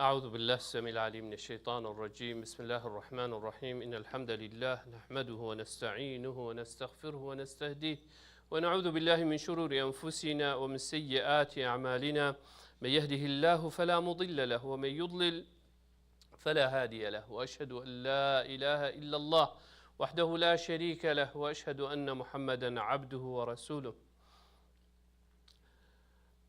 أعوذ بالله السميع العليم من الشيطان الرجيم. بسم الله الرحمن الرحيم. إن الحمد لله نحمده ونستعينه ونستغفره ونستهديه ونعوذ بالله من شرور أنفسنا ومن سيئات أعمالنا. من يهده الله فلا مضل له ومن يضلل فلا هادي له، وأشهد أن لا إله إلا الله وحده لا شريك له، وأشهد أن محمدا عبده ورسوله.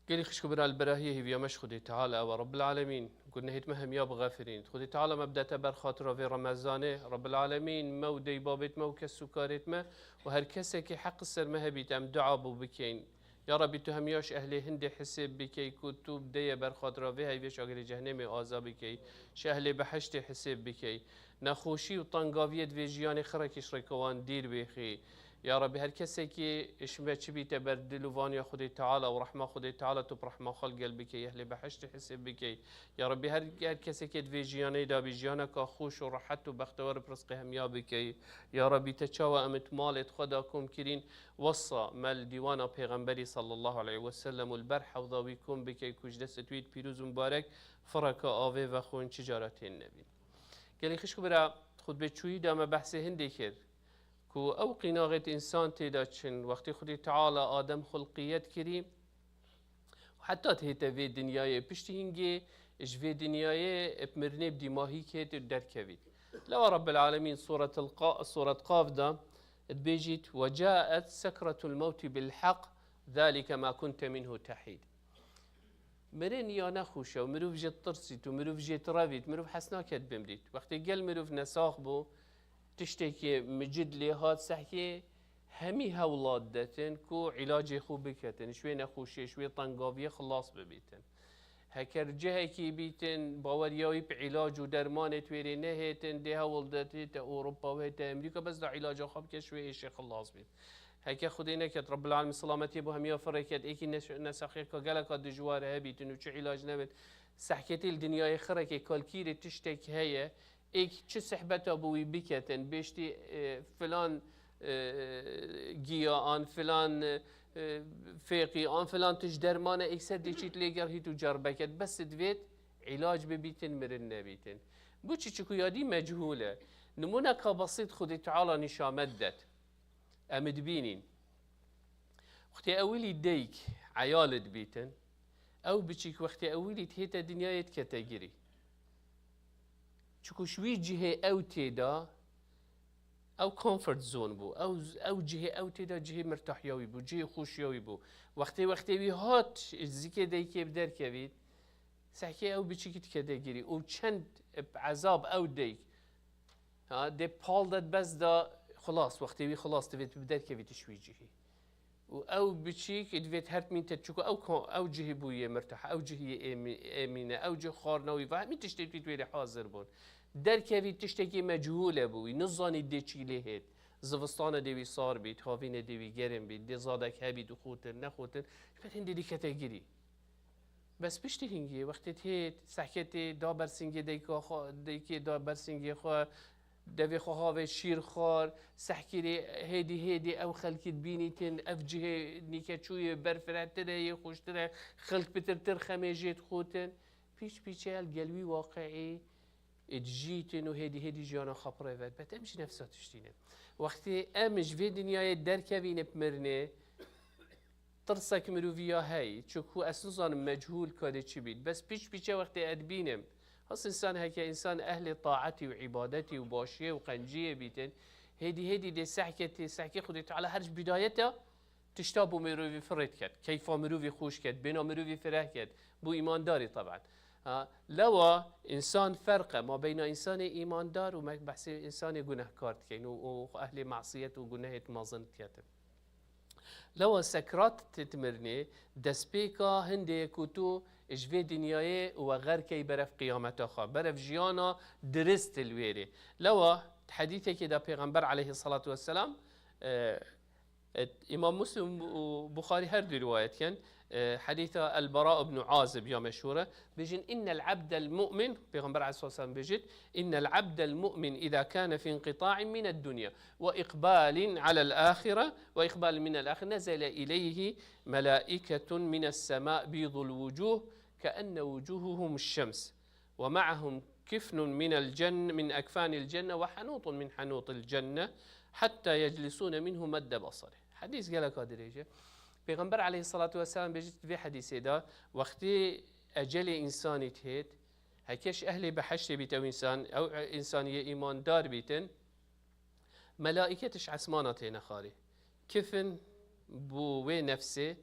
قال خشكو برا البراهيه هي مش خدي تعالى ورب العالمين قلنا هيت مهم يا بغافرين خدي تعالى مبدا تبر خاطر في رمضان رب العالمين مودي بابت موك السكارت ما وهر كسك حق السر ما هبيت ام دعاء بو بكين يا ربي تهمياش اهل هند حسب بكي كتب دي بر خاطر في هي فيش اگر جهنم عذاب بكي شهل بحشت حسب بكي نخوشي وطنقاويت في جيان خركش ركوان دير بخي يا رب هر کسی که اشمه چی بیت بر دلوانی خودی تعالی و رحمه خودی تعالی تو برحمه خلق قلبی که اهل بحشت حسب بکی یا رب هر کسی که دوی جیانه دا بیجیانه که خوش و راحت و بختوار برزق هم یا بکی یا رب تچاو امت مالت خدا کم کرین وصا مال دیوان پیغمبری صلی الله علیه و سلم البرح و ضاوی کم بکی کج دست توید پیروز مبارک فرک آوه و خون تجارت النبی. قالی خشکو برا خود بچوی دام بحث هندی کرد كو أو قناغة إنسان تيداتشن وقت خدي تعالى آدم خلقيات كريم وحتى تهيتا في دنياي بشتهنجي إش في دنياي بمرني بدماهي كيت الدركبيت لو رب العالمين سورة قاف دا بيجيت وجاءت سكرة الموت بالحق ذلك ما كنت منه تحيد مرين يا نخوشة ومروف جيت ترسيت ومروف جيت رافيت مروف حسناكت بمريت وقت قال مروف نساخ بو تشتكي مجد لي هاد سحكي همي هولاد داتن كو علاج خو بكتن شوي نخوشي شوي طنقاوية خلاص ببيتن هكر جهكي بيتن باورياوي بعلاج ودرمان تويري نهيتن دي هول داتي تا اوروبا وهتا امريكا بس دا علاج خو شوي ايشي خلاص بيت هكا خدينا كت رب العالمين سلامتي بو هميا فركت ايكي نسخي كا دجوار هبيتن وشو علاج نبت سحكتي الدنيا خركي كالكيري تشتك هيا ایک چه صحبت ابوی بکتن بیشتی فلان گیا آن فلان فقی آن فلان تش درمان اکثر دیچیت لیگر هی تو جار بکت بس دوید علاج ببیتن مرن نبیتن بو چه یادی مجهوله نمونه که بسيط خودی تعالی نشامت داد امد بینین وقتی اولی دیک عیالت بیتن او بچیک وقتی اولی تهیت دنیایت کتگیری چکو شوی جهه او تیدا او کامفورت زون بو او جهه او تیدا جهه مرتاحیاوی بو جهه خوشیاوی بو وقتی وی هات زیکه دی که بدر کوید سحکی او بچیکت که گیری او چند عذاب او دی دی پال داد بس دا خلاص وقتی وی خلاص دوید بدر کوید شوی جهه او بچیک دوید هرت مین تچکو او جهه بویه مرتاح او جهه امینه او جهه خارناوی و همین تشتی توید حاضر بون در کوید تشتکی مجهوله بوی نزانی دی چی لهید زوستان دیوی صار بید هاوین دیوی گرم بید دی زادک هبید و خوتن نخوتن شپت هندی دی کتگیری بس پشتی هنگی وقتی تهید سحکت دا برسنگی دیکی دا برسنگی خواه دوی خواه شیر خار سحکیری هیدی او خلکت بینیتن اف جهه نیکچوی برفرتره یه خوشتره خلک بترتر خمیجیت خوتن پیچه الگلوی واقعی اجيتن وهيدي جانا خبره ود بتمشي نفسها تشتينه وقتی امش في دنیای درکوین بمرنه ترسك مروفيا هاي چوكو اساسا مجهول كاده چي بيت بس پیچه وقتی ادبينم هس انسان هكا انسان اهل طاعتي وعبادتي وباشيه وقنجيه بيتن هيدي دي سحكي خدي تعالى هرج بدايته تشتابو مروفي فريت كد كيف مروفي خوش كد بينا مروفي فرح كد بو ايمان داري طبعا لوا انسان فرقه ما بين انسان ایماندار و بحث انسان گناهکار کن و اهل معصیت و گناهت مازن کتن لوا سکرات تتمرنی دسپیکا هنده کتو اجوی دنیای و غر کی برف قیامت خوا برف جیانا درست الویره لوا حدیثی که دا پیغمبر علیه الصلاة والسلام إمام مسلم وبخاري هردي رواية كان حديث البراء بن عازب يا مشهورة بيجن إن العبد المؤمن بيغمبر عليه الصلاة والسلام بيجد إن العبد المؤمن إذا كان في انقطاع من الدنيا وإقبال على الآخرة وإقبال من الآخرة نزل إليه ملائكة من السماء بيض الوجوه كأن وجوههم الشمس ومعهم كفن من الجنة من أكفان الجنة وحنوط من حنوط الجنة حتى يجلسون منه مد بصره. حديث قال قادريجة پیغمبر عليه الصلاة والسلام بيجت في حديث ده وقتی أجل إنساني تهيت هكيش أهلي بحشت بيت أو إنسانية إيمان دار بيتن ملائكتش عسمانة نخاري كفن بو نفسه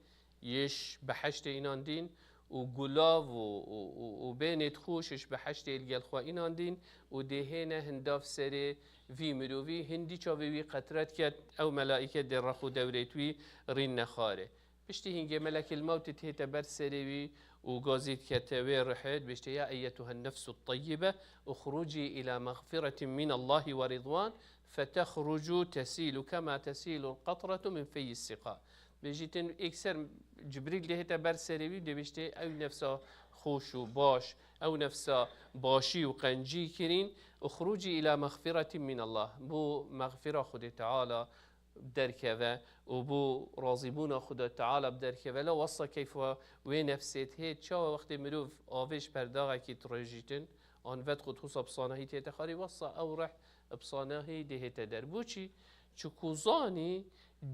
يش بحشت إنان دين وقلاف وبين تخوشش بحشت الجلخوا إنان دين ودهينا هنداف سري في مروفي هندي شافي قطرات كات أو ملائكة در رخو دوريتوي رين نخاره بشتي هنجي ملك الموت تهيت بر سريوي وقازيت كتوي رحيد بشتي يا أيتها النفس الطيبة اخرجي إلى مغفرة من الله ورضوان فتخرج تسيل كما تسيل القطرة من في السقاء. بيجيتن اكثر جبريل لهتا بر سريوي دي بشتي او نفسا خوش وباش او نفسا باشي وقنجي كرين اخرجي الى مغفرة من الله بو مغفرة خد تعالى بدركه وبو راضيبون خد تعالى بدركه لا وصى كيف وين نفسيت هي تشا وقت مروف آوش برداغا كي ترجيتن آن وقت خود حساب صانهي تخاري وصى او رح بصانهي ده تدر بوشي چکو زانی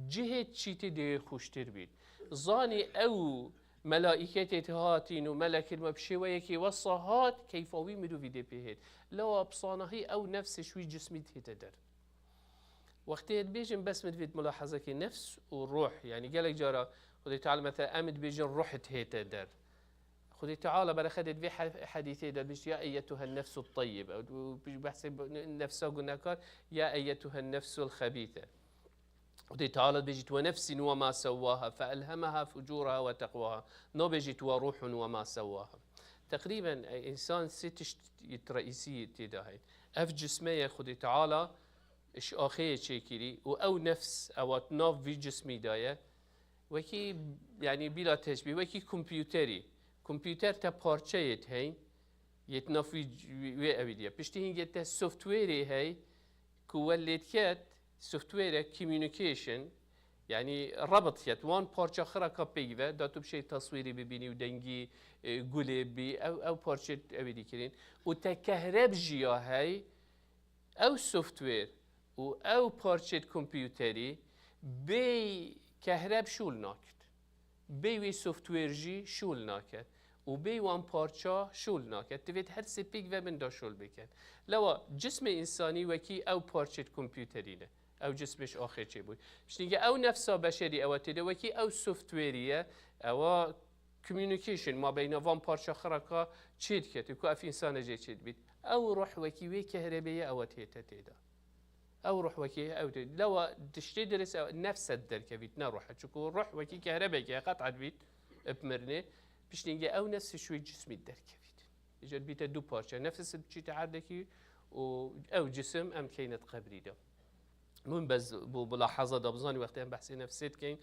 جهت چیت ده خوشتر بید زانی او ملائکت هاتین و ملک المبشي ويكي وصهات كيفاوي مدو في دي بيهت لو بصانهي او نفس شوي جسمي تدر وقت بيجن بس مدفيد ملاحظة كي نفس والروح يعني قالك جارة خذي تعالى مثلا امد بيجن روح تدر خذي تعالى بلا خدت في حديثي ده بيش يا أيتها النفس الطيبة أو بحسب نفسه قلنا يا أيتها النفس الخبيثة خذي تعالى بيجت ونفس وما سواها فألهمها فجورها وتقواها نو بيجت وروح وما سواها تقريبا إنسان ست رئيسية تداهي أف جسمية خذي تعالى إش آخية شيكري أو نفس أو ناف في جسمي داية وكي يعني بلا تشبيه وكي كمبيوتري كمبيوتر تا پارچه هاي يتنافي وي أبدية بشتي هنجي تا سوفت ويري هاي كوليت كات سوفت وير كوميونيكيشن يعني ربط يت وان پارچه آخر كابيجا داتو بشي تصويري ببيني ودنجي قلبي أو پارچه أبدي كرين وتكهرب جيا هاي أو سوفت وير أو پارچه كمبيوتري بي كهرب شول ناكت بي وي سوفت وير جي شول ناكت و بي وان پارچا شول ناكت تفيد هر سپیک و من دا شول بکن لو جسم انسانی وکی او پارچه کمپیوترینه او جسمش آخر چه بود بشنیگه او نفسا بشری او تده وکی او سوفت ویریه او کمیونیکیشن ما بین وان پارچا خرکا چید کت کو اف انسان جه چید بید او روح وکی وی کهربیه او تیتا تیدا او روح وكي او لو تشتي درس نفس الدركه بيت نروح تشكو روح وكي كهرباء قطعه بيت بمرنه باش نلقى او نفس شوي جسم الدركه بيت اجت بيت دو بارشا نفس الشيء تعدكي او جسم ام كينت قبري ده المهم بس بملاحظه ده بظني وقتها بحثي نفسيت كاين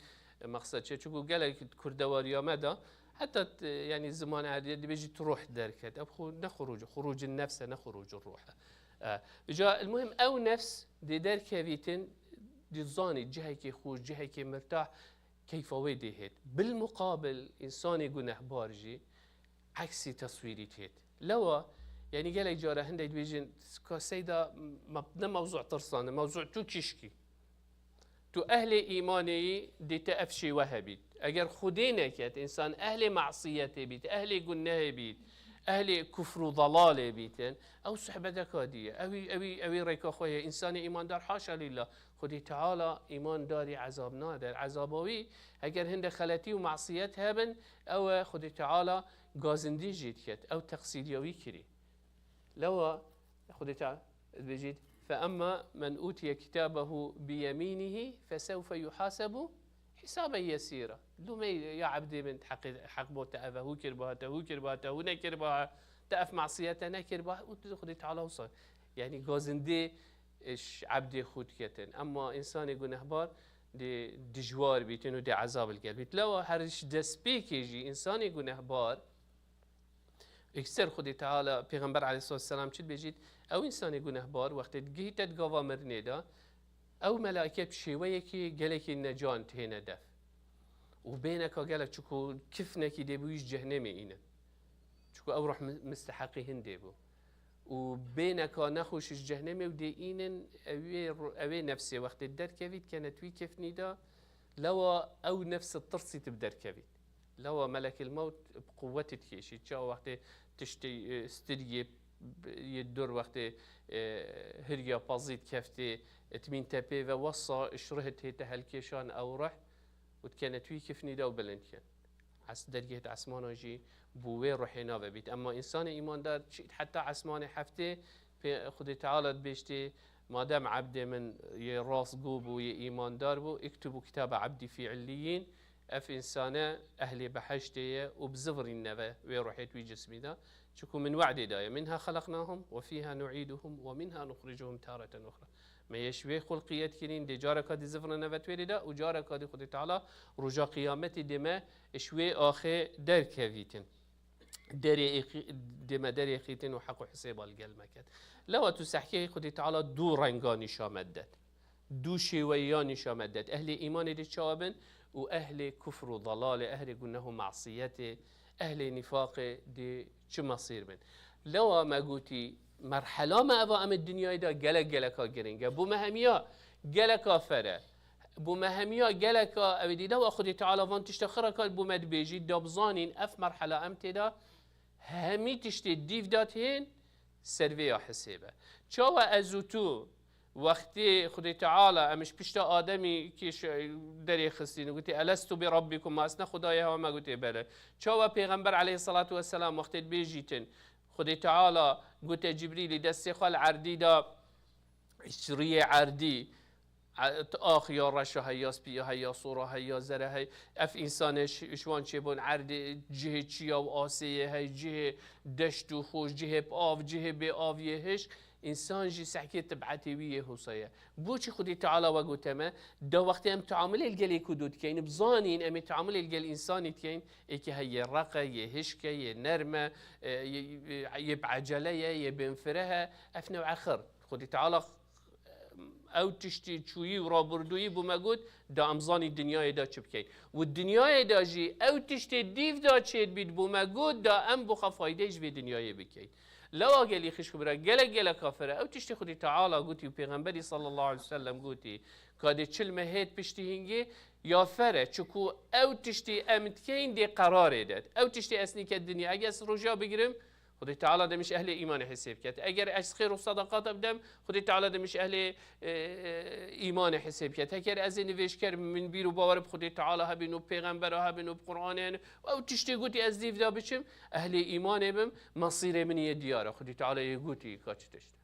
مقصد شيء تشكو قال لك كردواريا مدى حتى يعني الزمان عادي بيجي تروح دركه ابخو نخرج خروج النفس نخرج الروح بجا المهم او نفس دي دار كافيتن دي زاني جهه كي خوش جهه كي مرتاح كيف ويدي هيت بالمقابل انساني جنح بارجي عكسي تصويري هيت لو يعني قال جاره هندي بيجن كسيدا مبنى موضوع ترصانه موضوع تو كشكي تو اهل ايماني دي تافشي وهبيت اگر خدينا كات انسان اهل معصيه بيت اهل جنه بيت أهل كفر وضلال بيتن أو صحبة كادية أوي ريكا خويا إنسان إيمان دار حاشا لله خدي تعالى إيمان داري عذاب نادر عذابوي أجر هند خلتي ومعصيات هبن أو خدي تعالى غازندي جيت كت أو تقصيديوي كري لو خدي تعالى بيجيت فأما من أوتي كتابه بيمينه فسوف يحاسب حسابا يسيرا لو يا عبدي من حق بوت هو كربها هو نكربها تأف معصيته نكربها وتدخل تعالى وصل يعني غازندي ايش عبدي خود كتن اما انسان يقول اخبار دي دجوار بيتن ودي عذاب القلب لو هرش دسبيك يجي انسان يقول اخبار اكثر خدي تعالى پیغمبر عليه الصلاه والسلام چد بيجيت او انسان يقول اخبار وقت جيت تقوا مرنيدا او ملائكه بشيويه كي قالك النجان هنا دف وبينك قالك شكو كيف نكي دي بويش جهنمي إنا چکو او روح مستحقی هنده بو و بينك نخوش الجهنم وديئين اوي نفسي وقت الدر كفيت كانت وي كيف نيدا لو او نفس الطرسي تبدر كفيت لو ملك الموت بقوتي تكيشي تشاو وقت تشتي استريه يدور وقت هريا بازيت كفتي تمين تابي ووصى شرهت هي تهلكيشان او رح وكانت وي كيف نيدا وبلنتيان عس درجة عسمان جي بوي روحنا ببيت أما إنسان إيمان دار حتى عسمان حفته في خد تعالى بيشتي ما دام عبد من يراس قوب وي إيمان دار بو اكتبوا كتاب عبدي في عليين اف إنسانة أهلي بحشتي وبزفر النبا ويروحيت وي جسمي دا شكو من وعد داية منها خلقناهم وفيها نعيدهم ومنها نخرجهم تارة أخرى ما يشوي خلقيات كرين دي جارك دي زفر النبا تويدا وجارك دي خد تعالى رجا قيامتي دما شوي آخر در كفيتن دما در خيتن وحق حساب القلمكات لو تسحكي خد تعالى دو رنگاني شامدت دو شوياني شامدت أهل إيمان دي شابن وأهل كفر وضلال أهل قلناه معصيته أهل نفاق دي شو مصير من لو ما قلتي مرحلة ما أبا أم الدنيا دا جلكا جرينجا بو مهميا جلكا فرا بو مهميا جلكا أبدي دا وأخذ تعالى فان تشتخرك بو مد بيجي دابزانين أف مرحلة أم تدا همي تشتي ديف داتين سرفيا حسابه شاوا أزوتو وقتی خدای تعالی امش پشت آدمی کیش دری خستین گویی الستو بربکم ما اسنا خدای ها ما گویی بله چاو پیغمبر علیه الصلاة والسلام وقتی بیجیتن خدای تعالی گویی جبریل دستی خال عردی دا شریع عردی آخ یا رش هیا سپیه هیا صوره هیا زره هی اف انسان شوان چبون عرد جه چیا و آسیه هی جه دشت و خوش جه آف جه به آویهش انسان جي سحكي تبعتي ويه هوصيه بوشي خدي تعالى وقوتما دا وقت ام تعامل الجلي كدود كاين بزانين ام تعامل الجل انساني كاين ايكي هي رقه يهشكه ينرمه يبعجليه يبنفرها افنوع اخر خدي تعالى او تشتي تشوي ورابردوي بمجود دا امزاني الدنيا دا تشبكي والدنيا دا جي او تشتي ديف دا تشيد بيد بمجود دا ام بخا فايدهش في دنيا بكي لو قال يخش كبرى جل كافرة أو تشتي خدي تعالى قوتي وبيغمبري صلى الله عليه وسلم قوتي كادي تشل مهيت بشتي يا فرة شكو أو تشتي أمتكين دي قرار داد أو تشتي أسنيك الدنيا أجلس رجاء بقرم خدي تعالى ده مش أهل إيمان حساب كات أجر أجلس خير وصدقات بدم خدي تعالى ده مش أهل إيمان حساب كات هكر أزين فيش كر من بيرو باور بخدي تعالى هبينو بيغمبر هبينو بقرآن أو تشتي قوتي أزديف ده بشم أهل إيمان بم مصير من يدياره خدي تعالى يقوتي كاتش تشت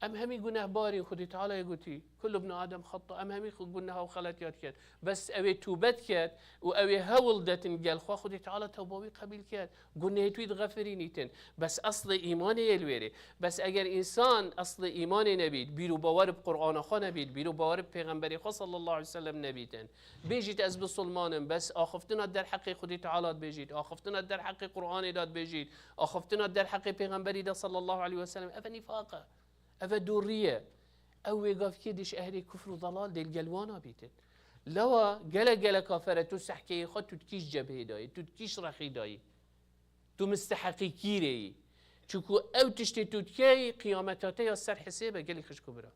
أم همي قلنا باري خدي تعالى يقولي كل ابن آدم خطأ أم همي قلنا وخلاتيات كات بس أبي توبت كات وأبي هولدت قال خوا خدي تعالى توبوي قبيل كات قلنا يتويد غفرينيتن بس أصل إيماني يلويري بس أجر إنسان أصل إيماني نبيد بيرو بوارب قرآن خا نبيد بيرو بوارب پیغمبري خا صلى الله عليه وسلم نبيتن بيجيت از بسلمان بس آخفتنا در حق خدي تعالى بيجيت آخفتنا در حق قرآن داد بيجيت آخفتنا در حق پیغمبري دا صلى الله عليه وسلم أفني فاقه أفا دورية أو يقف كيدش أهل كفر وضلال دي الجلوانا بيتن لوا جلا كافرة تسحكي خد تتكيش جبهة داي تتكيش رخي داي تو مستحقي كيري شكو أو تشتي تتكي قيامتاتي السر حسابه قالي خش كبرى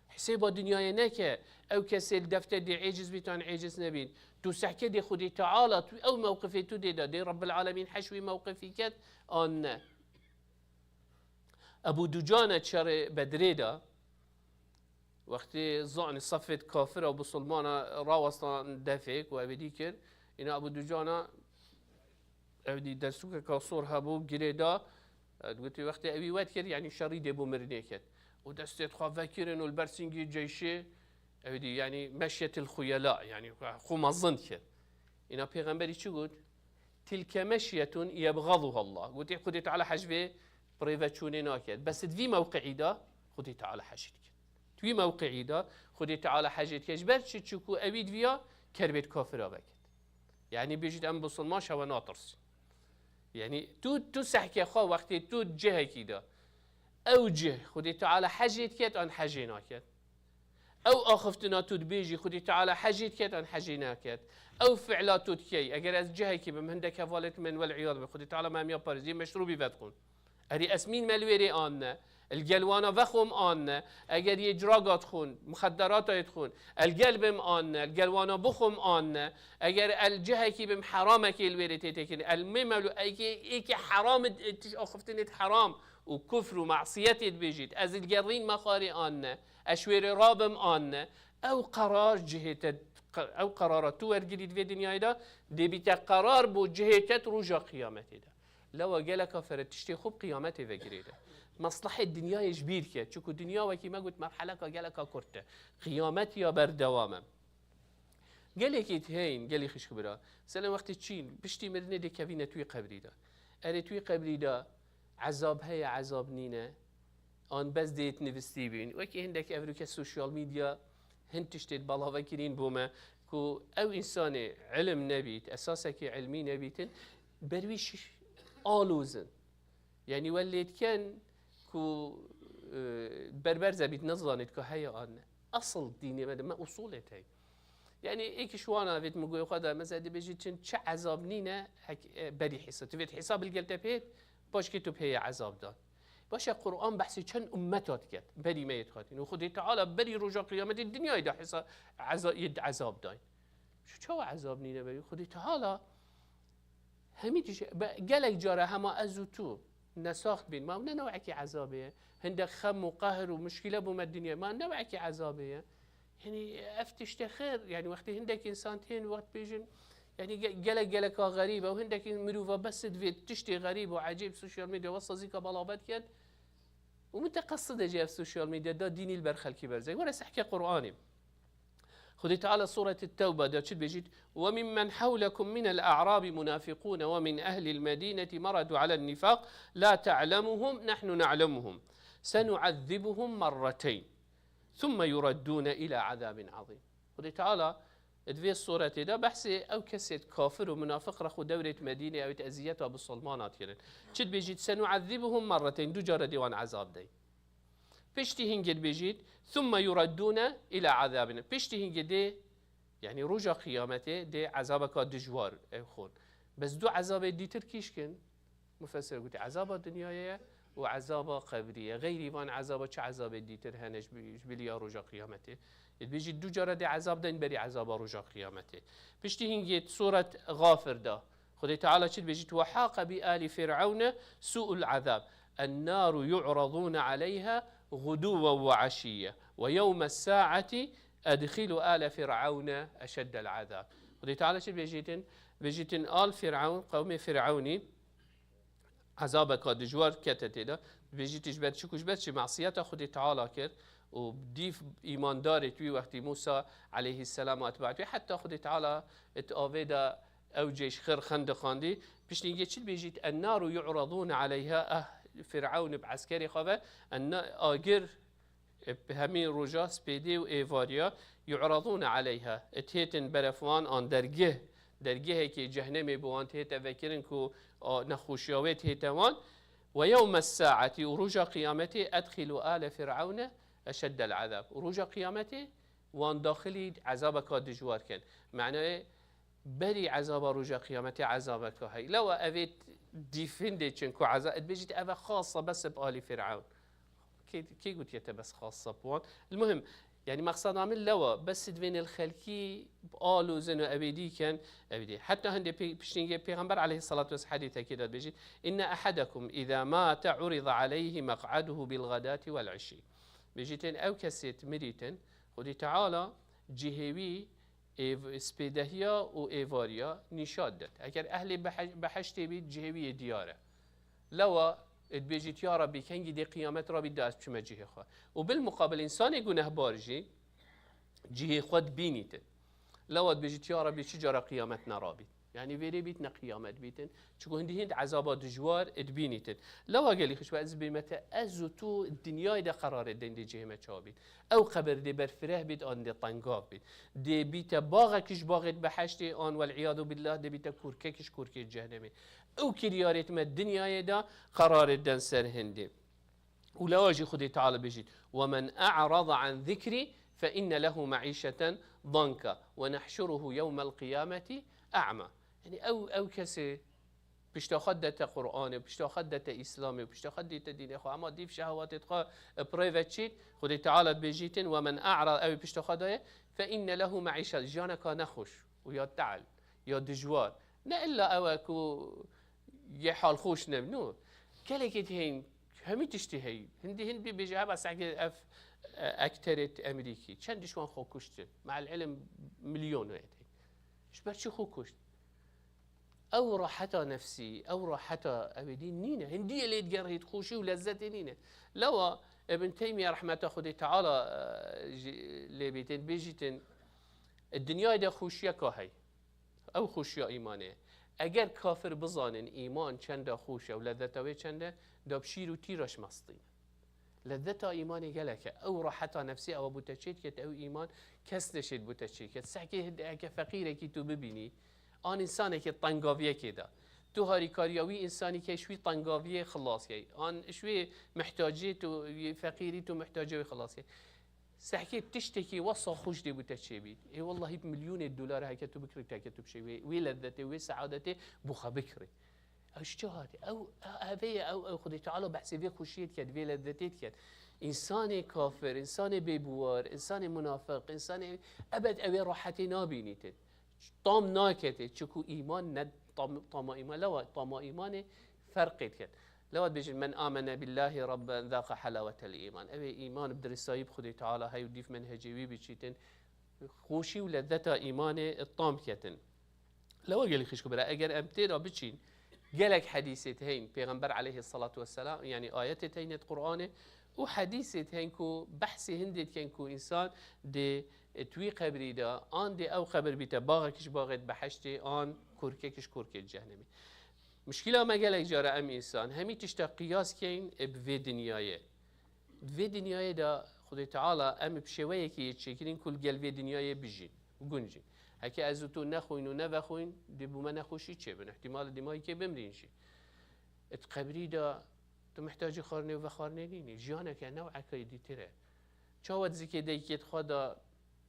حسابه دنيا ناكا أو كسل دفتر دي عاجز بيتان عاجز نبين تسحكي دي خدي تعالى أو موقفي تدي دي رب العالمين حشوي موقفي كات أن أبو دجانة شر بدريدا وقتی زان صفت کافر و بسلمان راوستان دفیک و ابدی کرد اینا ابو دجانه ابدی دستوک کاسور هبو گریدا دوتی وقتی ابی وقت کرد یعنی شرید بو مرنه کرد و دستت خواه وکرن و البرسنگی جیشه ابدی یعنی مشیت الخیلاء یعنی خو مظن کرد اینا پیغمبری چی گفت تلك مشية يبغضها الله قلت خدي تعالى حجبه بريفاتشوني ناكد بس في موقعي دا خدي تعالى حجتك في موقعي دا خدي تعالى حجتك جبرت تشكو أبيد فيها كربت كافر أبكت يعني بيجي أم بصلمان شو ناطرس يعني تو سحكي خا وقت تو جه كده أو جه خدي تعالى حجتك أن حجيناكد او اخفتنا تو بيجي خدي تعالى حجيت كت ان حجينا كت او فعلات كي اگر از جهه كي بمهندك هفالت من والعياذ بالله خدي تعالى ما ميا بارزي مشروبي فتكون اري اسمين ملويري آن الجلوانا وخم آن اگر یه دراگات خون مخدرات يدخون القلبم آن الجلوانا بخم آن اگر الجهه كي بم حرامك الويري تيتكن المملو ايكي حرام اخفتنت حرام وكفر ومعصية بيجيت از الجرين مخاري آن اشوير رابم آن او قرار جهتت او قرارات تو ارجليد في دنيا دا دي بيتا قرار بو جهتت رجا قيامتي دا لو جالك فرد تشتي خوب قيامتي وجريده مصلحة الدنيا يجبير كه شوكو الدنيا وكي ما قلت مرحلة جالك كرته قيامتي يا بردوامم قالك يتهين قالي خش كبرى سلام وقت تشين بشتي مرني دي كابينة توي قبري دا اري توي قبري دا عذاب هي عذاب نينا آن بس ديت نفستي بين وكي هندك افريكا السوشيال ميديا هند تشتت بالها فكرين بوما كو او انسان علم نبيت اساسك علمي نبيتن برويش آلوزن يعني وليت كان كو بربر زبيت نظلانت كو هيا آن اصل ديني ما اصولت هي يعني ايك شوانا فيت مقوي خدا مثلا دي بيجي چه عذاب نينا بري حساب تفيت حساب القلت بيت باش كتب هي عذاب دان باشه قرآن بحثي چند امتات كت بري ما يتخاتين وخدي تعالى بري رجا قيامت الدنيا يدا حساب يد عذاب داين شو عذاب نينا بري خدي تعالى هميتش قالك جاره هما ازوتو نساخت بين ما نوعك عذابيه هندك خم وقهر ومشكله بوم الدنيا ما نوعك عذابيه يعني افتش تخير يعني وقت هندك انسانتين وقت بيجن يعني قالك غريبه وهندك مروفه بس تشتي غريب وعجيب سوشيال ميديا وصل زيك بلابات كد ومتقصده جاي في السوشيال ميديا ده ديني البرخل كبر زي ولا سحكي قراني خذي تعالى سورة التوبة ده شد بيجيت وممن حولكم من الأعراب منافقون ومن أهل المدينة مردوا على النفاق لا تعلمهم نحن نعلمهم سنعذبهم مرتين ثم يردون إلى عذاب عظيم خذي تعالى ادفي الصورة ده بحثي أو كسيت كافر ومنافق رخو دولة مدينة أو تأذيتها بالصلمانات يعني شد بيجيت سنعذبهم مرتين دو جارة ديوان عذاب دي بيشتي هنجد بيجيت ثم يردون إلى عذابنا بيشتي هنجد دي يعني رجع قيامته دي عذابك دجوار خون بس دو عذاب دي تركيش كن مفسر قلت عذاب الدنيا وعذاب قبرية غير وان عذاب چه عذاب دي ترهنش بليا رجع قيامته بيجي دو جرى دي عذاب دين بري عذاب رجع قيامته بيشتي هنجد سورة غافر ده خدي تعالى شد بيجيت وحاق بآل فرعون سوء العذاب النار يعرضون عليها غدوا وعشية ويوم الساعة أدخلوا آل فرعون أشد العذاب خدي تعالى شد بيجيتن آل فرعون قوم فرعوني عذابك دجوار كتتي ده بيجيتش بد شكوش بد معصيته خدي تعالى كر وبديف إيمان داري توي وقت موسى عليه السلام وأتباعته حتى خدي تعالى اتقابدا أو جيش خير خند خاندي بيش نيجي شد بيجيت النار يعرضون عليها فرعون بعسكري خبا أن آجر بهمين رجا سبيدي وإيفاريا يعرضون عليها اتهيتن برفوان آن درجه كي جهنمي بوان تهيتا فكرن كو نخوشيوات هيتوان ويوم الساعة ورجا قيامته أدخلوا آل فرعون أشد العذاب ورجا قيامته وان داخلي عذابك دجوار كان معناه بري عذاب رجا قيامته عذابك هاي لو أفيت ديفندي چنكو عذاب بيجيت أفا خاصة بس بآل فرعون كي قلت يتا بس خاصة بوان المهم يعني مقصد عامل لوا بس دوين الخلقي بآل وزن وأبيدي كان أبيدي حتى هندي بشتنجي بيغمبر عليه الصلاة والسلام حديث كده بيجي إن أحدكم إذا مات عرض عليه مقعده بالغداة والعشي بيجيتن أو كسيت مريتن خدي تعالى جهوي سبيدهيا وإيفاريا نشادت أكر أهل بحشتي بيت جهوي ديارة لوا بيجيت يا ربي كنجي دي قيامت ربي داس بشما جهي خواه وبالمقابل إنسان يقونه بارجي جهي خود بينيتن لوا بيجيت يا ربي شجرة قيامتنا رابي يعني فيري بيتنا قيامت بيتن شكو هندي هند عذابات دجوار ادبينيتن لوا قالي خش وأز بمتى أزوتو الدنيا دا قرار الدين دي جهمة شابيت أو قبر دي برفره بيت آن دي طنقاف بيت دي بيت باغكش باغت بحشتي آن والعياذ بالله دي بيت كورككش كوركي جهنمي أو كريارت ما الدنيا دا قرار الدين سر هندي ولواجي خدي تعالى بيجيت ومن أعرض عن ذكري فإن له معيشة ضنكا ونحشره يوم القيامة أعمى. يعني أو كسي بيشتاخد دتا قرآن بيشتاخد دتا إسلامي بيشتاخد دتا دين إخوة أما ديف شهوات إتقا برايفت خدي تعالى بيجيتن ومن أعرض أو بيشتاخد فإن له معيشة جانك نخوش ويا تعال يا دجوار لا إلا أوكو يحال خوش نبنو كلكت هين همي تشتهي هندي بيجي بس أف أكترت أمريكي كان دشوان خو كشت مع العلم مليون وقت إيش برشي خو كشت أو راحتها نفسي أو راحتها أبدين نينة هندية اللي تقرهي تخوشي ولذتي نينة لو ابن تيمية رحمة الله تعالى لبيتين بيجيتن الدنيا دا خوشية كهي أو خوشية إيمانية اگر كافر بزانن إيمان چنده خوشه ولذتها چنده دابشير و تيرش مصطين لذتها إيماني قالك أو راحتها نفسي أو بوتشيت كت أو إيمان كس نشيد بوتشيت كت سعكي هدأك فقيرة كي تو ببيني آن إنسانه که طنقاویه كده تو هاری کاریاوی انسانی که شوی طنقاویه خلاص کی آن شوی محتاجی تو فقیری تو محتاجی خلاص کی سحكي بتشتكي وصا خوش دي بتشيبي اي والله بمليون الدولار هيك تو بكري تاكتب شيء وي لذتي وي سعادتي بوخا بكري اجتهادي او هذه او خدي تعالوا بحسي في خوشيت كد في لذتي كد انسان كافر انسان بيبوار انسان منافق انسان ابد اوي راحتي نابينيته طام ناكته تشكو ايمان ند طام ايمان لو طام ايمان فرقت كد لو بيجي من آمن بالله ربا ذاق حلاوة الإيمان أبي إيمان بدرسايب خدي تعالى هاي وديف منهجي بيجيتن خوشي ولذتا إيمانه الطام كتن لو قال خشكو برا أجر أمتير بتشين جالك حديثتين پیغمبر عليه الصلاة والسلام يعني آياتين القرآن وحديثتين كو بحث هندت كان كو إنسان دي توي قبري دا آن دي أو قبر بيتا باغكش باغت بحشتي آن كورككش كوركت جهنمي مشكلة ما قال إجارة أم إنسان همي تشتا قياس كين بفي دنياية في دنياية دا خدي تعالى أم بشوية كي يتشكلين كل قلب في دنياية بيجين وجنجين هكي أزوتو نخوين ونبخوين دي بما نخوشي تشبن احتمال دماغي كي بمرينشي اتقبري دا تو محتاج خارني وخارني نيني جانك نوعك يدي ترى شاود زكي ديكيت خدا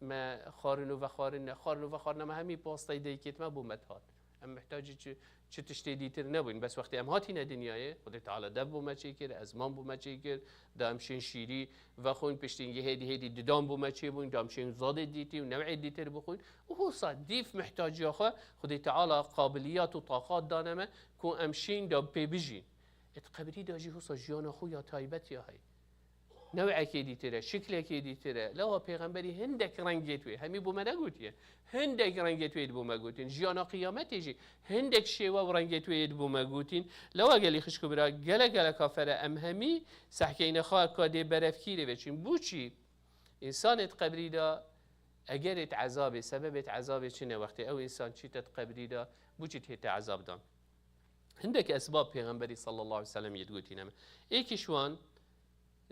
ما خارن وخارن ما همي باستي ديكيت ما بومتهات أم محتاج چه تشتی دیتر نبودن بس وقتی ام هاتی ندنیایه خدا تعالی دب بو مچی کرد ازمان بو مچی کرد دامشین شیری و خون پشتین یه هدی دام بو مچی بون دامشین زاد دیتی و نوع دیتر بخون و هو صاد دیف محتاج آخه خدا تعالی قابلیت و طاقات دانمه کو امشین دا پی بجین اتقبری داجی هو صاد جان خو یا تایبت یا هی نوع كيدي ترى شكله كيدي ترى لو پیغمبري هندك رنگيتوي همي بو ما نگوتيه هندك رنگيتوي بو ما گوتين جيانا قيامت يجي هندك شيوا ورنگيتوي بو ما گوتين لو قالي خشكو برا گلا كافر ام همي سحكين خا كادي برفكيري بچين بوچي انسان قبري دا اگرت عذاب سببت عذاب چنه وقت او انسان چي قبري دا بوچي تهت عذاب دان هندك اسباب پیغمبري صلى الله عليه وسلم يدگوتين ايكي شوان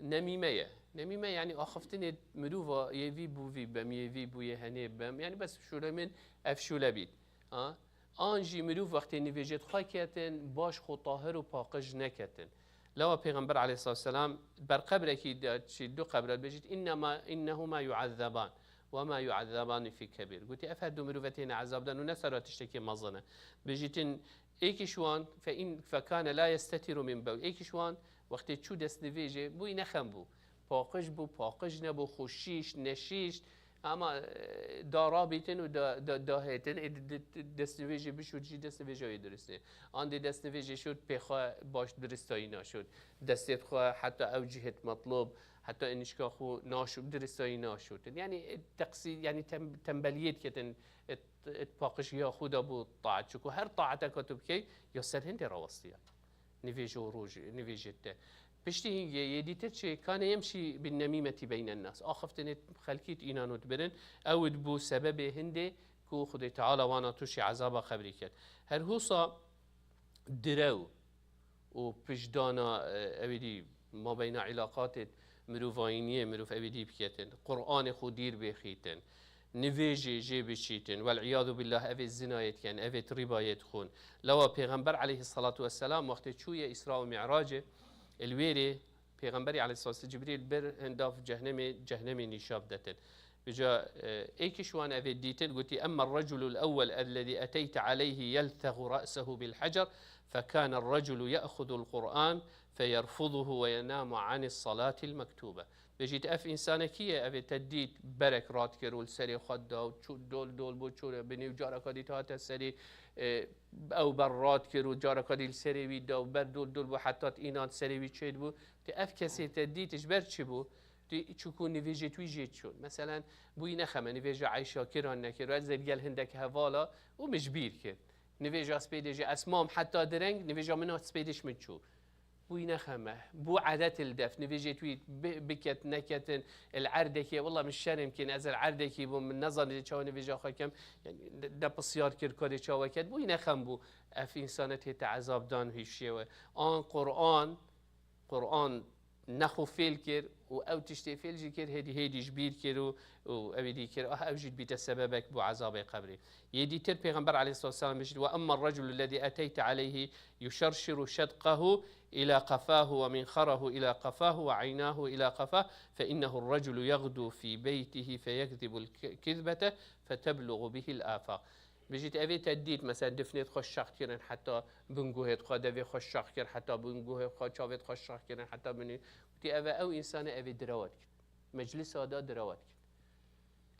نميمة يعني أخفتني مروفا يفي بوفي بم يفي بو يهني بم يعني بس شو من أفشولا بيت آنجي مروف وقت نفيجت خاكيتن باش خو طاهر و باقج نكتن لو پیغمبر عليه الصلاة والسلام بر قبر أكيد دو قبر بجيت إنهما يعذبان وما يعذبان في كبير قلت أفهد مروفتين عذاب دان ونسرة تشتكي مظنة بجيتن إيكي شوان فكان لا يستتر من بول إيكي شوان وقتی چو دست نویجه بوی نخم بو پاقش نبو خوشیش نشیش اما دارا بیتن و داهتن دست نویجه بشود جی دست نویجه های درسته آن دی دست نویجه شد پیخوا باش درستایی ناشد دستت خوا حتی او جهت مطلوب حتی انشکا خو ناشد درستایی ناشد يعني تقصیر يعني تنبلیت کتن پاقش یا خدا بو طاعت چکو هر طاعت کتب کی یا سر هنده راوستیه نفيجه وروج نفيجته بشتي هي يديتر شيء كان يمشي بالنميمة بين الناس آخفتني خلكيت إينانو تبرن أو بو سبب هندي كو خدي تعالى وانا توشي عذابا خبري كد هر هوصا درو وبجدانا أبدي ما بين علاقات مروفاينية مروف أبدي بكيتن قرآن خدير بخيتن نفيجي جي بشيتن والعياذ بالله أفي الزنايت كان أفي ربايت خون لو پیغمبر عليه الصلاة والسلام وقت شوية إسراء ومعراجه الويري پیغمبري عليه الصلاة والسلام جبريل بر هنداف جهنمي نشاب دتن بجا ايكش وان افي ديتل قلتي اما الرجل الاول الذي اتيت عليه يلثغ راسه بالحجر فكان الرجل ياخذ القران فيرفضه وينام عن الصلاه المكتوبه. بجيت اف انسانكيه افي تديت برك رات كرول سري خدا دول دول بو چور بني جارا كديت هات سري او برات كرو جارا كديل سري ويدا وبر دول دول بو حتى اینان سري وي چيد بو اف كسي تديتش بر چي بو چکون نویجه توی جیت شد مثلا بوی نخمه نویجه عیشا کران نکر و زرگل هندک هوالا و مجبیر کرد نویجه اسپیدش اسمام حتی درنگ نویجه منو اسپیدش متشو بوی نخمه بو عادت الدف نویجه توی بكت نكت العردكي والله مش شرم كين از العردكي بو من نظر اللي تشاو نویجه خاكم يعني ده بسيار كر كاري تشاو كد بوی نخم بو اف انسانت هي تعذاب دان هيشيوه آن قرآن نخو فيل كير او تشتي فيل جي كير هيدي جبير كير او ابيدي كير او جيت بيت سببك بو عذاب قبري يدي تر پیغمبر عليه الصلاه والسلام بيجي واما الرجل الذي اتيت عليه يشرشر شدقه الى قفاه ومنخره الى قفاه وعيناه الى قفاه فانه الرجل يغدو في بيته فيكذب الكذبه فتبلغ به الافاق. بجيت أبي تديت مثلا دفنت خوش شاق كيرن حتى بنجوهت خا دفي خوش شاق كير حتى بنجوه خا شافت خوش شاق كيرن حتى بني تي أبي أو إنسان أبي دروات مجلس هذا دروات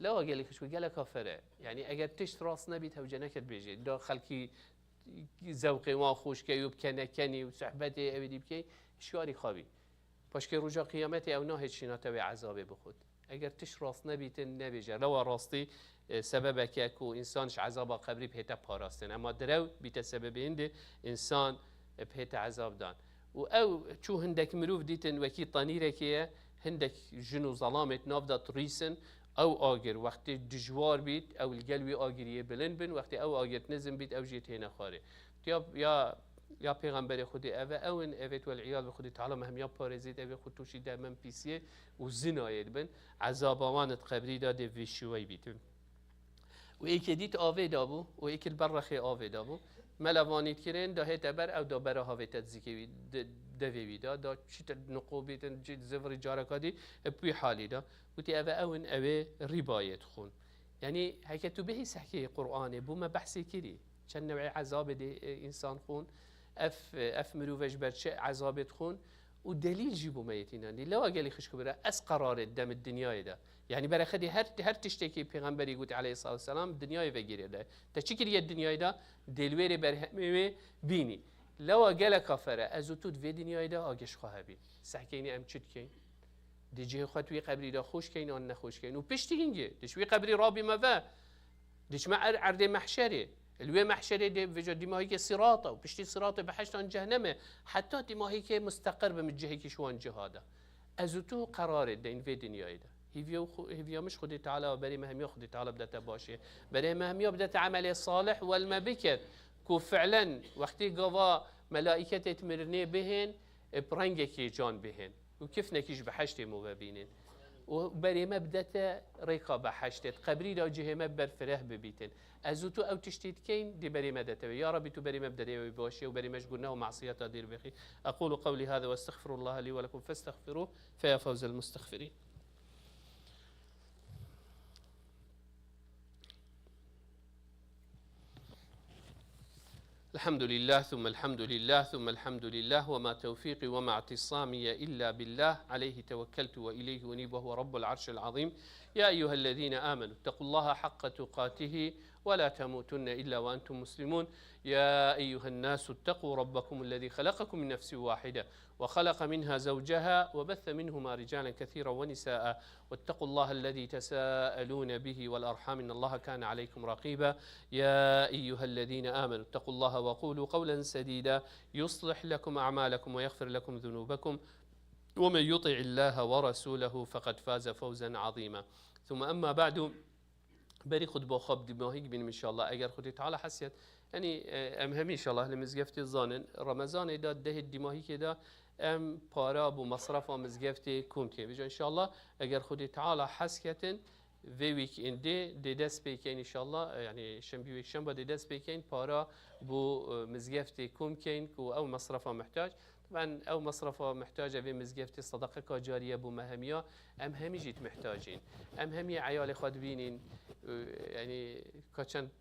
لا قال لك شو قال لك كافرة يعني أجر تشت راس نبي توجناك بيجي دا خلكي ذوقي ما خوش كيوب كني وصحبتي أبي دي بكي شواري خابي باش كي رجع قيامتي أو ناهد شينا تبي عذابي بخود أجر تشت راس نبي تنبيجي لو راستي سبب که کو انسانش عذاب قبری بهتا پاراستن اما درو بیت سبب هنده انسان بهتا عذاب دان و او چو هندک مروف دیتن وکی طانیره که هندک جنو ظلامت نافدات ریسن او آگر وقتی دجوار بیت او الگلوی آگریه بلند بن وقتی او آگرت نزم بیت او جیت هنا خاره یا پیغمبر خودی اون اوت والعیاذ به خودی تعالی مهم یا پارزید او خود توشی دائما پیسیه و زناید بن عذاب آوانت قبری داده ویشوی بیتن و ایک دیت آوه دابو و ایک البرخی آوه دابو ملوانیت کرن دا هیت بر او دا برا هاوه تدزیکی دویوی دا چی نقوبی تن جید زفری جارکادی بوی حالی دا و تی اون ربایت خون یعنی هکتو بهی سحکی قرآنه بو ما بحثی کری چند نوع عذاب دی انسان خون اف مروفش بر چه عذابت خون و دلیل جیبو میتینانی لو اگلی خشکو برا از قرار دم الدنیای ده يعني برای خدي هر تشتكي پیغمبری قلت عليه الصلاة والسلام دنياي وگيره ده تشكر يد دنياي ده دلويري برهمي بيني لو قال كفره ازوتود في دنياي ده آگش خواه بي سحكيني ام چد كين دي جه خطوي قبري ده خوش كين آن نخوش كين و پشتی هنگه دشوي قبري رابي مفا دش ما عرض محشره الوي محشره ده وجا دماغي که صراطه و پشتی صراطه بحشت آن جهنمه حتى دماغي که مستقر بمجهي که شوان جهاده ازوتو قرار ده این في دنياي ده هيفيا مش خدي تعالى وبري مهم ياخذ تعالى بدأت باشي بري مهم يبدأ عمل صالح والمبكر كو فعلا وقتي قضاء ملائكة تمرني بهن برنجك جان بهن وكيف نكيش بحشتي مبابينين وبري مبدأ ريقة بحشتت قبري لو جهة مبر فره ببيتن أزوتو أو تشتيت كين دي بري مدته يا ربي تو بري مبدأ باشي وبري مشغولنا ومعصية دير بخي أقول قولي هذا واستغفر الله لي ولكم فاستغفروه فيا فوز المستغفرين. الحمد لله ثم الحمد لله ثم الحمد لله وما توفيقي وما اعتصامي إلا بالله عليه توكلت وإليه أنيب وهو رب العرش العظيم. يا أيها الذين آمنوا اتقوا الله حق تقاته ولا تموتن إلا وأنتم مسلمون. يا أيها الناس اتقوا ربكم الذي خلقكم من نفس واحدة وخلق منها زوجها وبث منهما رجالا كثيرا ونساء واتقوا الله الذي تساءلون به والأرحام إن الله كان عليكم رقيبا. يا أيها الذين آمنوا اتقوا الله وقولوا قولا سديدا يصلح لكم أعمالكم ويغفر لكم ذنوبكم ومن يطع الله ورسوله فقد فاز فوزا عظيما. ثم أما بعد بري خد بخاب دماغي بين إن شاء الله أجر خدي تعالى حسيت يعني أمهم إن شاء الله لمزجفت الظانن رمضان ده الدماغي كده ام پارا بو مصرف و مزگفت کم که بجا انشالله اگر خودی تعالی حسکتن وی ویک انده دی دست بیکن انشالله یعنی شنبه ویک شنبه دی دست بیکن پارا بو مزگفت کم کن که او مصرف محتاج طبعا او مصرفه محتاجه في مزقفتي صدقه كجاريه بو مهميه ام همي جيت محتاجين ام همي عيال خود بينين يعني كشنت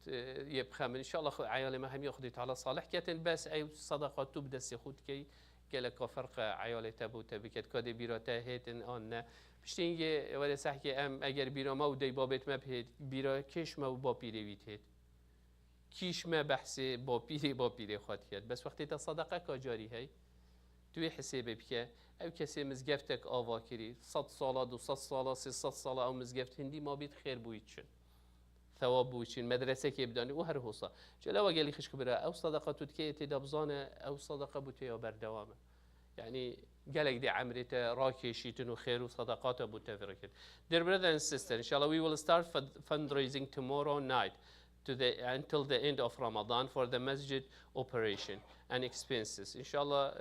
يبخم ان شاء الله عيال مهميه خديت على صالح كتن بس اي صدقات تبدا سخود كي كلك فرق عيال تبو تبكت كد بيراته هيتن ان بشتينجي ولا صحكي ام اگر بيرا ما ودي بابت ما بهيت بيرا كش ما با بيريت هيت كيش ما بحث با بيري خاطيات بس وقتی تا صدقه کجاری هی توی حساب بکه او کسی مزگفتک آوا کری 100 ساله 200 ساله 300 ساله او مزگفت هندی ما بيت خير بويتشن ثواب بويتشن مدرسه كي بداني وهر هوصا جلا وقالي خش كبرى او صدقه تدكي تدبزانه او صدقه بوتي بردوامه يعني قالك دي عمرته راكيشيتن وخير وصدقات ابو تفركت. Dear brother and sister, inshallah we will start fundraising tomorrow night until the end of Ramadan for the masjid operation and expenses. Inshallah,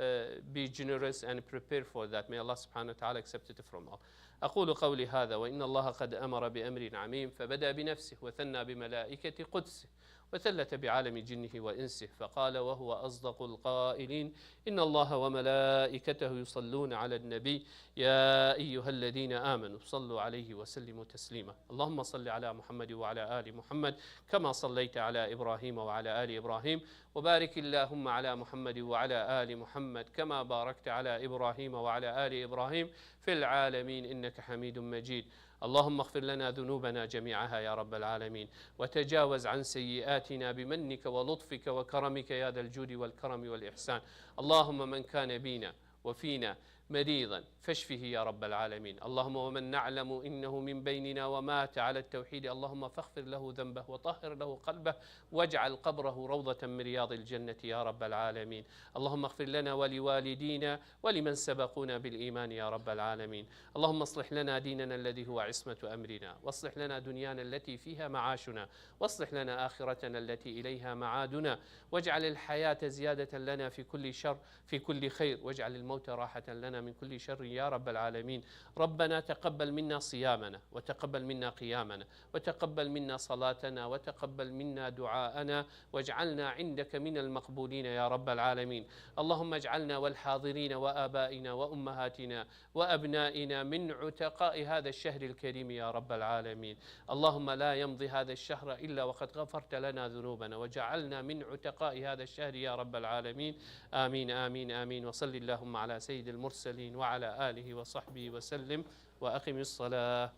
be generous and prepare for that. May Allah subhanahu wa ta'ala accept it from all. أقول قولي هذا وإن الله قد أمر بأمر عميم فبدأ بنفسه وثنى بملائكة قدسه وثلث بعالم جنه وإنسه فقال وهو أصدق القائلين إن الله وملائكته يصلون على النبي يا أيها الذين آمنوا صلوا عليه وسلموا تسليما اللهم صل على محمد وعلى آل محمد كما صليت على إبراهيم وعلى آل إبراهيم وبارك اللهم على محمد وعلى آل محمد كما باركت على إبراهيم وعلى آل إبراهيم في العالمين إنك حميد مجيد اللهم اغفر لنا ذنوبنا جميعها يا رب العالمين وتجاوز عن سيئاتنا بمنك ولطفك وكرمك يا ذا الجود والكرم والإحسان اللهم من كان بينا وفينا مريضا فاشفه يا رب العالمين اللهم ومن نعلم إنه من بيننا ومات على التوحيد اللهم فاغفر له ذنبه وطهر له قلبه واجعل قبره روضة من رياض الجنة يا رب العالمين اللهم اغفر لنا ولوالدينا ولمن سبقونا بالإيمان يا رب العالمين اللهم اصلح لنا ديننا الذي هو عصمة أمرنا واصلح لنا دنيانا التي فيها معاشنا واصلح لنا آخرتنا التي إليها معادنا واجعل الحياة زيادة لنا في كل شر في كل خير واجعل الموت راحة لنا من كل شر يا رب العالمين ربنا تقبل منا صيامنا وتقبل منا قيامنا وتقبل منا صلاتنا وتقبل منا دعاءنا واجعلنا عندك من المقبولين يا رب العالمين اللهم اجعلنا والحاضرين وآبائنا وأمهاتنا وأبنائنا من عتقاء هذا الشهر الكريم يا رب العالمين اللهم لا يمضي هذا الشهر إلا وقد غفرت لنا ذنوبنا وجعلنا من عتقاء هذا الشهر يا رب العالمين آمين آمين آمين وصل اللهم على سيد المرسلين وعلى آله وصحبه وسلم وأقم الصلاة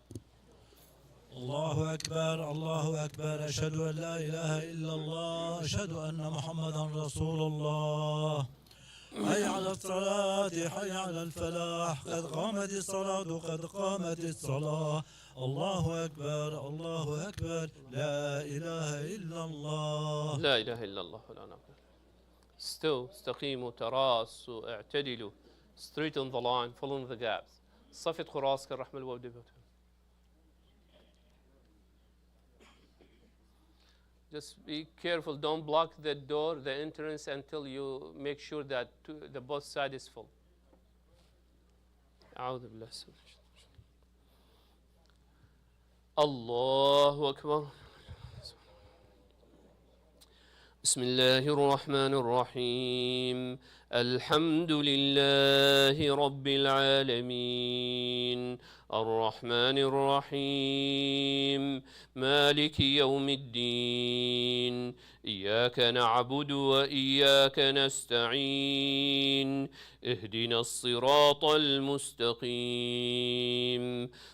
الله أكبر الله أكبر أشهد أن لا إله إلا الله أشهد أن محمدا رسول الله حي على الصلاة حي على الفلاح قد قامت الصلاة قد قامت الصلاة الله أكبر الله أكبر لا إله إلا الله لا إله إلا الله ولا نعبد استقيموا تراصوا اعتدلوا straighten the line fill in the gaps صفت خراسك الرحمة الودود Just be careful, don't block the door, the entrance until you make sure that the both side is full. أعوذ بالله الله أكبر بسم الله الرحمن الرحيم الحمد لله رب العالمين الرحمن الرحيم مالك يوم الدين إياك نعبد وإياك نستعين اهدنا الصراط المستقيم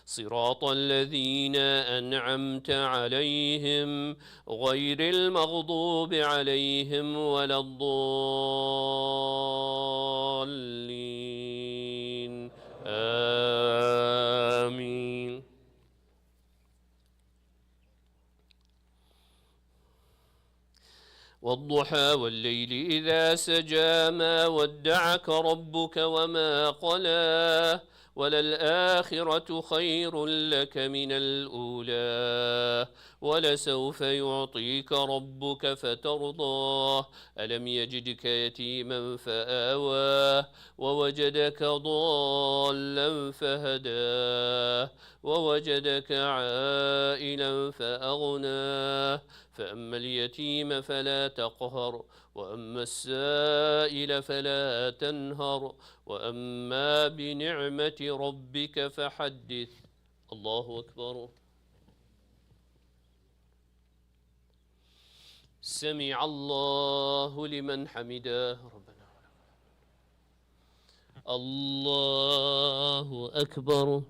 صراط الذين أنعمت عليهم غير المغضوب عليهم ولا الضالين آمين والضحى والليل إذا سجى ما ودعك ربك وما قلى وللآخرة خير لك من الأولى ولسوف يعطيك ربك فترضاه ألم يجدك يتيما فآواه ووجدك ضالا فهداه ووجدك عائلا فأغناه فأما اليتيم فلا تقهر وأما السائل فلا تنهر وأما بنعمة ربك فحدث. الله أكبر. سمع الله لمن حمده ربنا. الله أكبر.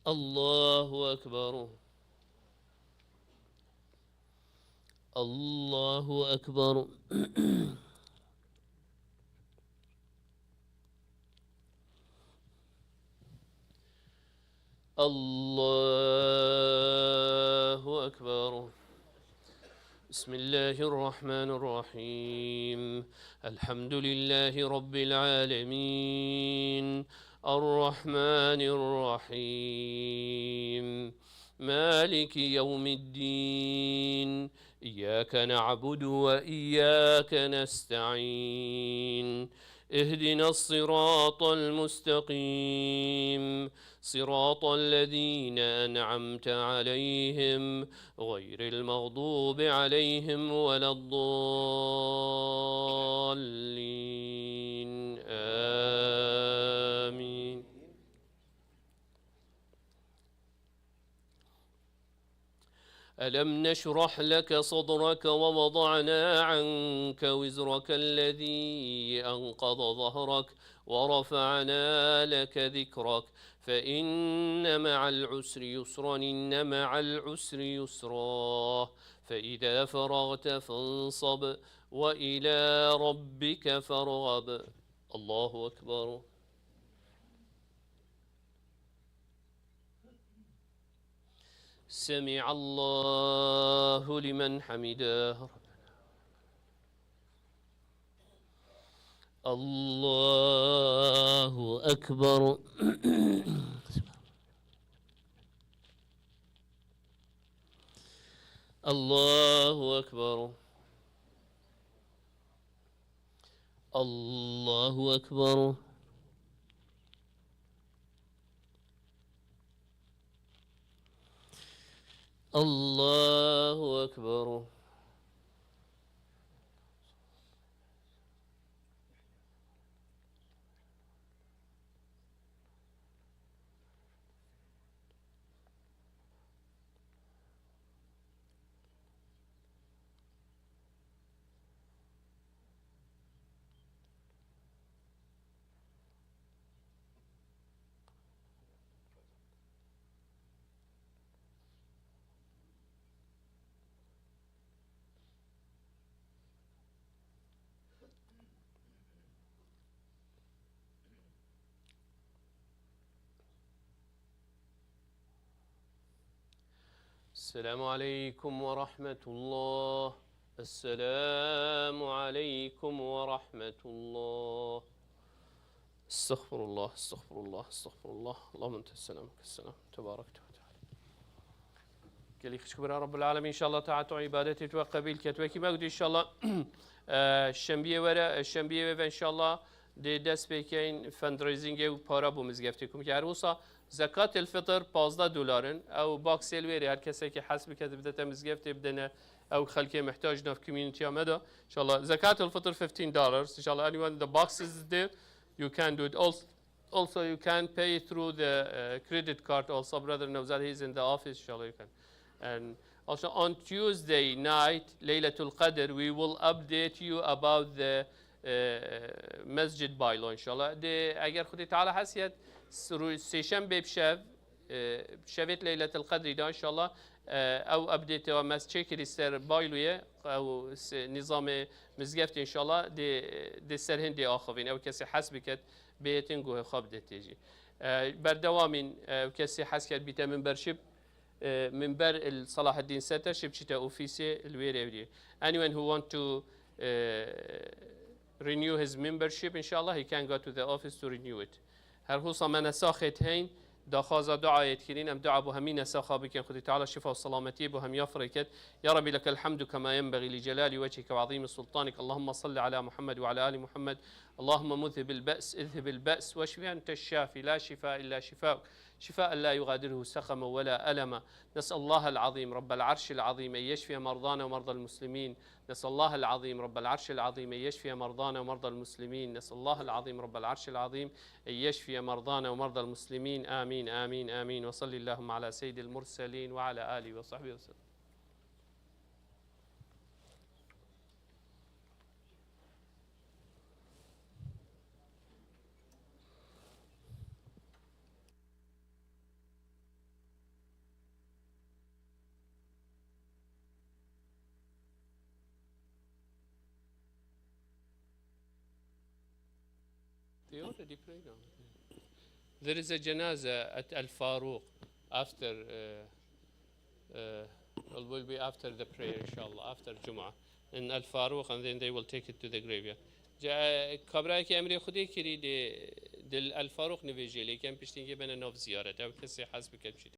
الله أكبر. الله أكبر. الله أكبر. بسم الله الرحمن الرحيم الحمد لله رب العالمين الرحمن الرحيم مالك يوم الدين إياك نعبد وإياك نستعين اهدنا الصراط المستقيم صراط الذين أنعمت عليهم غير المغضوب عليهم ولا الضالين آمين. ألم نشرح لك صدرك ووضعنا عنك وزرك الذي أنقض ظهرك ورفعنا لك ذكرك فإن مع العسر يسرا إن مع العسر يسرا فإذا فرغت فانصب وإلى ربك فارغب. الله أكبر. سمع الله لمن حمده الله أكبر. الله أكبر. الله أكبر. الله أكبر. السلام عليكم ورحمة الله. السلام عليكم ورحمة الله. استغفر الله استغفر الله استغفر الله. اللهم انت السلام السلام تباركت وتعالى. قال لي خشكبر رب العالمين ان شاء الله تعالى عبادتي وقبيل كتوكي ما ان شاء الله الشنبيه ورا الشنبيه ان شاء الله دي دست بكين فندريزنج و پارا بو مزگفتیکم که هر روزا زکات الفطر 15 دلارن او باکس الویری هر کسی که حسب کرده بده مزگفتی بدنه او خلقی محتاج نف کمیونیتی آمده ان شاء الله زکات الفطر $15 ان شاء الله anyone the box is there you can do it also you can pay through the credit card also brother Nawzad he's in the office inshallah you can and also on Tuesday night Laylatul Qadr we will update you about the مسجد بايلو ان شاء الله دي اگر خودی تعالی حسیت سیشن بشب شبت ليله القدر ده ان شاء الله او ابديت و مسجد كريستر بايلويه او نظام مزگفت ان شاء الله دي سرهن دي اخوين او كسي حسبكت بيتن جوه خاب دي تيجي بردوام كسي حسكت بيت منبرشيب منبر صلاح الدين ستر شبشتا اوفيسي الويري anyone who want to renew his membership inshallah he can go to the office to renew it. هر هو صمنا ساخت هين داخازا دعاء كرين أم دعاء بهمين سخابك خدي تعالى الشفاء والسلامة بهم يفركت يا ربي لك الحمد كما ينبغي لجلال وجهك وعظيم سلطانك اللهم صل على محمد وعلى آل محمد اللهم مذهب البأس اذهب البأس واشف أنت الشافي لا شفاء إلا شفاء شفاء لا يغادره سقما ولا ألما نسأل الله العظيم رب العرش العظيم أن يشفي مرضانا ومرضى المسلمين نسأل الله العظيم رب العرش العظيم أن يشفي مرضانا ومرضى المسلمين نسأل الله العظيم رب العرش العظيم أن يشفي مرضانا ومرضى المسلمين آمين آمين آمين وصلي اللهم على سيد المرسلين وعلى آله وصحبه وسلم. They already prayed on it. There is a janazah at Al Faruq after, will be after the prayer, inshallah, after Jum'ah, in Al Faruq, and then they will take it to the graveyard. خبرای که امری خودی کردی دل الفاروق نویجی لیکن پشتینگی بنا نوف زیارت او کسی حسب کد